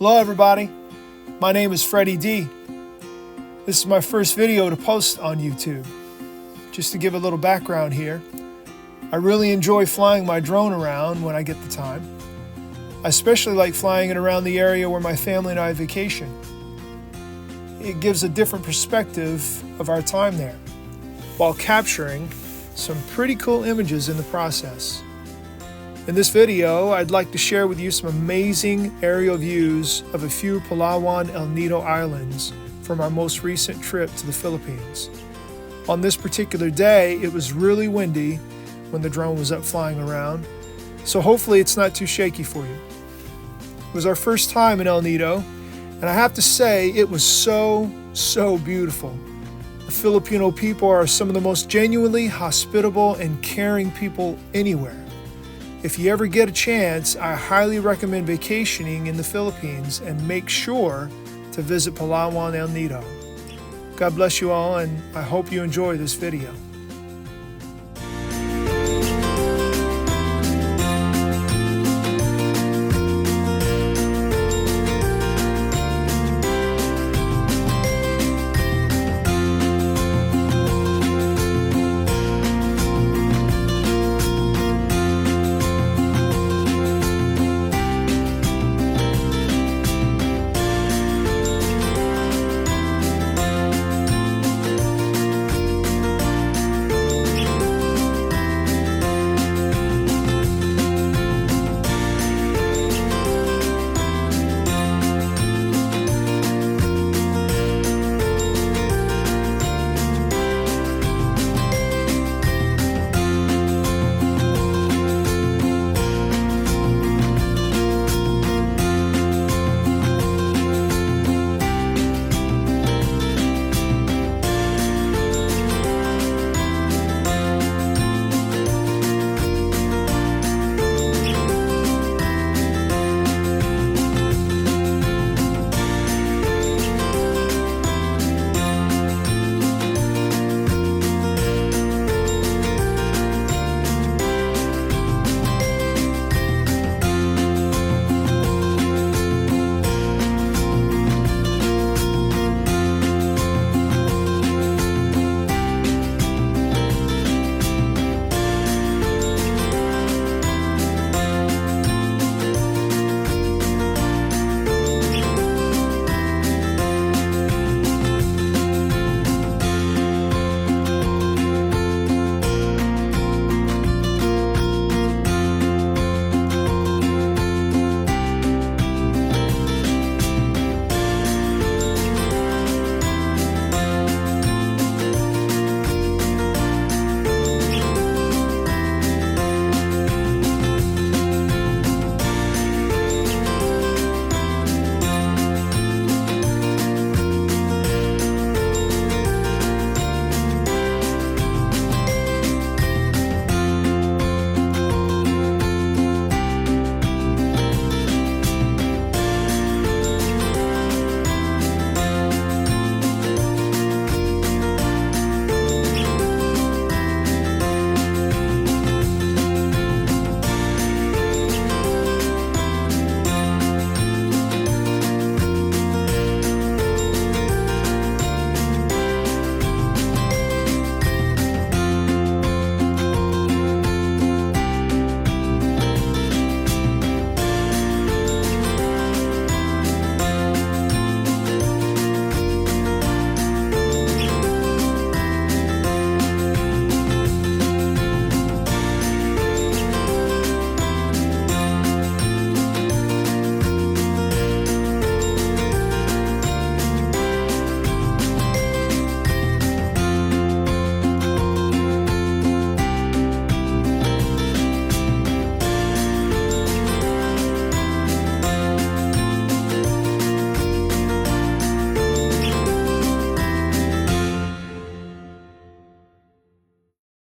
Hello everybody, my name is Freddy D. This is my first video to post on YouTube. Just to give a little background here, I really enjoy flying my drone around when I get the time. I especially like flying it around the area where my family and I vacation. It gives a different perspective of our time there, while capturing some pretty cool images in the process. In this video, I'd like to share with you some amazing aerial views of a few Palawan El Nido Islands from our most recent trip to the Philippines. On this particular day, it was really windy when the drone was up flying around, so hopefully it's not too shaky for you. It was our first time in El Nido, and I have to say it was so beautiful. The Filipino people are some of the most genuinely hospitable and caring people anywhere. If you ever get a chance, I highly recommend vacationing in the Philippines and make sure to visit Palawan El Nido. God bless you all, and I hope you enjoy this video.